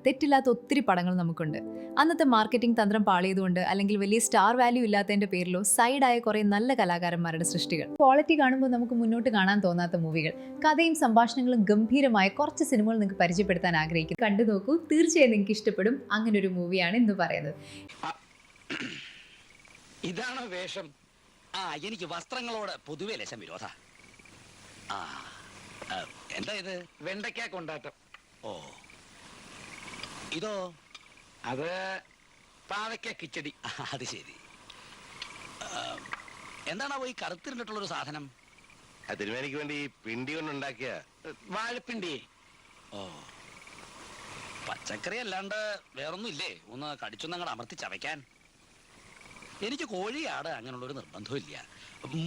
തെറ്റില്ലാത്ത ഒത്തിരി പടങ്ങൾ നമുക്കുണ്ട്. അന്നത്തെ മാർക്കറ്റിംഗ് തന്ത്രം പാളിയതുകൊണ്ട് അല്ലെങ്കിൽ വലിയ സ്റ്റാർ വാല്യൂ ഇല്ലാത്തതിന്റെ പേരിലോ സൈഡായ കുറെ നല്ല കലാകാരന്മാരുടെ സൃഷ്ടികൾ. ക്വാളിറ്റി കാണുമ്പോൾ നമുക്ക് മുന്നോട്ട് കാണാൻ തോന്നാത്ത മൂവികൾ, കഥയും സംഭാഷണങ്ങളും ഗംഭീരമായ കുറച്ച് സിനിമകൾ നിങ്ങൾക്ക് പരിചയപ്പെടുത്താൻ ആഗ്രഹിക്കുന്നു. കണ്ടു നോക്കൂ, തീർച്ചയായും നിങ്ങൾക്ക് ഇഷ്ടപ്പെടും. അങ്ങനെ ഒരു മൂവിയാണ് ഇന്ന് പറയുന്നത്. ഇതാണോ വേഷം? എനിക്ക് വസ്ത്രങ്ങളോട് പൊതുവെ ലേശം വിരോധ. എന്താ ഇത്? വെണ്ടയ്ക്ക കൊണ്ടാട്ടം. ഓ, ഇതോ? അത് പാവയ്ക്ക കിച്ചടി. അത് ശരി. എന്താണോ ഈ കറുത്തിരുന്നിട്ടുള്ളൊരു സാധനം? തിരുമേനിക്ക് വേണ്ടി പിണ്ടി കൊണ്ടുണ്ടാക്കിയ വാഴപ്പിണ്ടി. ഓ, പച്ചക്കറി അല്ലാണ്ട് വേറൊന്നും ഇല്ലേ? ഒന്ന് കടിച്ചൊന്നങ്ങട് അമർത്തി ചവയ്ക്കാൻ. എനിക്ക് കോഴിയാട് അങ്ങനെയുള്ളൊരു നിർബന്ധവും ഇല്ല.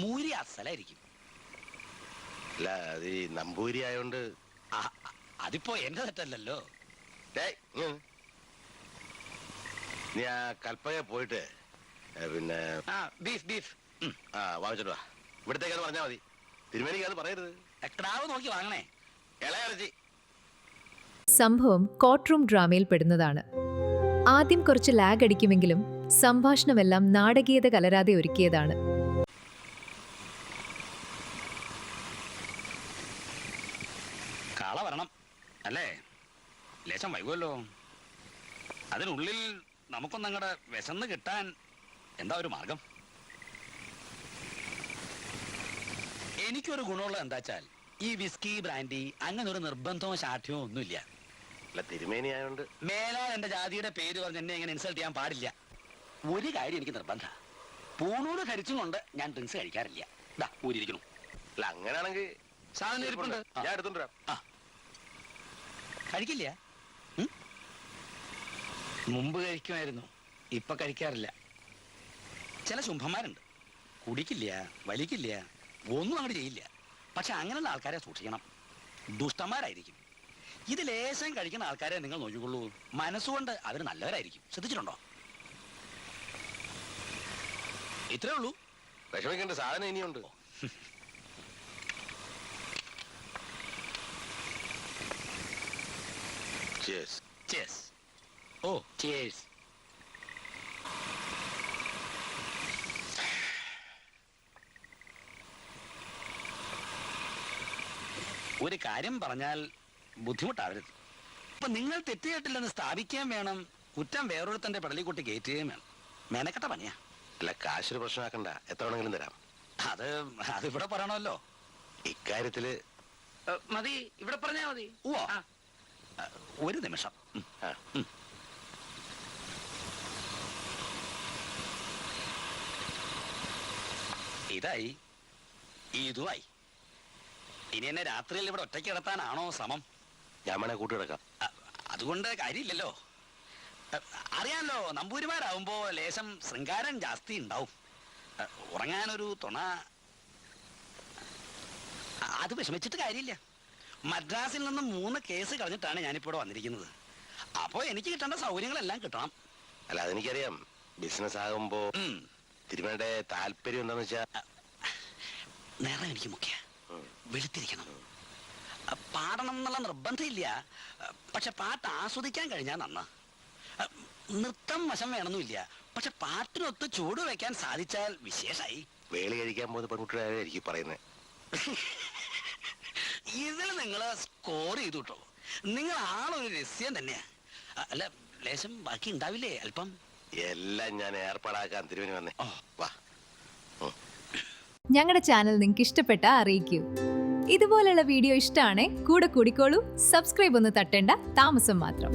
മൂരി അസലായിരിക്കും. അല്ല, അത് ഈ നമ്പൂരി ആയോണ്ട്. അതിപ്പോ എന്റെ തെറ്റല്ലല്ലോ. നീ ആ കൽപ്പക പോയിട്ട് പിന്നെ ബീഫ് ബീഫ് വാങ്ങിച്ചിട്ട് വാ. ഇവിടത്തേക്ക് അത് പറഞ്ഞാൽ മതി. തിരുമേനിക്ക് അത് പറയരുത്. ക്രാവ് നോക്കി വാങ്ങണേ. ഇളയിറച്ചി. സംഭവം കോർട്ട് റൂം ഡ്രാമയിൽ പെടുന്നതാണ്. ആദ്യം കുറച്ച് ലാഗ് അടിക്കുമെങ്കിലും സംഭാഷണമെല്ലാം നാടകീയത കലരാതെ ഒരുക്കിയതാണ്. കാള വരണം അല്ലേ? ലേശം വൈകുമല്ലോ. അതിനുള്ളിൽ നമുക്കൊന്നങ്ങടെ വിശന്ന് കിട്ടാൻ എന്താ ഒരു മാർഗം? എനിക്കൊരു ഗുണമുള്ള എന്താച്ചാൽ ഈ വിസ്കി ബ്രാൻഡി അങ്ങനെ ഒരു നിർബന്ധമോ ശാഠ്യമോ ഒന്നുമില്ല. അല്ല, തിരുമേനി ആയോണ്ട്. മേലാ എന്റെ ജാതിയുടെ പേര് പറഞ്ഞ് എന്നെ എങ്ങനെ ഇൻസൾട്ട് ചെയ്യാൻ പാടില്ല. ഒരു കാര്യം എനിക്ക് നിർബന്ധ, പൂണൂര് ധരിച്ചും കൊണ്ട് ഞാൻ ഡ്രിങ്ക്സ് കഴിക്കാറില്ല. ഇതാ ഊരിയിരിക്കണു. അല്ല, അങ്ങനെയാണെങ്കിൽ സാധനം ഇരിപ്പുണ്ട്, ഞാൻ എടുത്തോണ്ടിരാം. കഴിക്കില്ല? മുമ്പ് കഴിക്കുമായിരുന്നു, ഇപ്പൊ കഴിക്കാറില്ല. ചില ശുംഭന്മാരുണ്ട്, കുടിക്കില്ല, വലിക്കില്ല, ഒന്നും അങ്ങോട്ട് ചെയ്യില്ല. പക്ഷെ അങ്ങനെയുള്ള ആൾക്കാരെ സൂക്ഷിക്കണം, ദുഷ്ടന്മാരായിരിക്കും. ഇത് ലേശം കഴിക്കുന്ന ആൾക്കാരെ നിങ്ങൾ നോക്കിക്കൊള്ളൂ, മനസ്സുകൊണ്ട് അവർ നല്ലവരായിരിക്കും. ശ്രദ്ധിച്ചിട്ടുണ്ടോ? ഇത്രേ ഉള്ളൂ. വിഷമിക്കേണ്ട, സാധനം ഇനിയുണ്ട്. Cheers. Cheers. Oh, cheers. ഒരു കാര്യം പറഞ്ഞാൽ ബുദ്ധിമുട്ടാവരുത്. ഇപ്പൊ നിങ്ങൾ തെറ്റുകേട്ടില്ലെന്ന് സ്ഥാപിക്കുകയും വേണം, കുറ്റം വേറൊരുത്തന്റെ പടലിക്കുട്ടി കയറ്റുകയും വേണം. മെനക്കെട്ട പണിയാ. അല്ല, കാശൊരു പ്രശ്നമാക്കണ്ട, എത്ര വേണമെങ്കിലും തരാം. അതിവിടെ പറയണമല്ലോ. ഇക്കാര്യത്തില് മതി, ഇവിടെ പറഞ്ഞാ മതി. ഒരു നിമിഷം. ഇതായി, ഇതുമായി. ഇനി എന്നെ രാത്രിയിൽ ഇവിടെ ഒറ്റയ്ക്ക് കിടത്താനാണോ ശ്രമം? ഞാൻ വേണേ കൂട്ടി കിടക്കാം. അതുകൊണ്ട് കാര്യമില്ലല്ലോ. അറിയാമല്ലോ, നമ്പൂരിമാരാവുമ്പോ ലേശം ശൃംഗാരം ജാസ്തി ഉണ്ടാവും. ഉറങ്ങാനൊരു തുണ, അത് വിഷമിച്ചിട്ട് കാര്യമില്ല. മദ്രാസിൽ നിന്നും 3 കേസ് കളഞ്ഞിട്ടാണ് ഞാനിപ്പോ ഇവിടെ വന്നിരിക്കുന്നത്. അപ്പോ എനിക്ക് കിട്ടേണ്ട സൗകര്യങ്ങളെല്ലാം കിട്ടണം. അല്ല, അതെനിക്കറിയാം. ബിസിനസ് ആകുമ്പോ തിരുമേനിയുടെ താല്പര്യം എന്താന്ന് വെച്ചാ, നേരം എനിക്ക് മുഖ്യ, വെളുത്തിരിക്കണം. പാടണം എന്നുള്ള നിർബന്ധമില്ല, പക്ഷെ പാട്ട് ആസ്വദിക്കാൻ കഴിഞ്ഞാൽ നന്ന. നൃത്തം വശം വേണമെന്നില്ല, പക്ഷെ പാട്ടിനൊത്ത് ചൂട് വെക്കാൻ സാധിച്ചാൽ വിശേഷായി. വേളി കഴിക്കാൻ പോകുന്ന പെൺകുട്ടിയായിരിക്കും പറയുന്നത്. ഇതിൽ നിങ്ങൾ സ്കോർ ചെയ്തു കേട്ടോ. നിങ്ങൾ ആളൊരു രഹസ്യം തന്നെയാ. അല്ല, ലേശം ബാക്കി ഉണ്ടാവില്ലേ? അല്പം എല്ലാം ഞാൻ ഏർപ്പാടാക്കാൻ തിരുവനി വന്നേ. വാ. ഞങ്ങളുടെ ചാനൽ നിങ്ങൾക്ക് ഇഷ്ടപ്പെട്ടാൽ അറിയിക്കൂ. ഇതുപോലുള്ള വീഡിയോ ഇഷ്ടമാണേ കൂടെ കൂടിക്കോളൂ. സബ്സ്ക്രൈബ് ഒന്ന് തട്ടേണ്ട താമസം മാത്രം.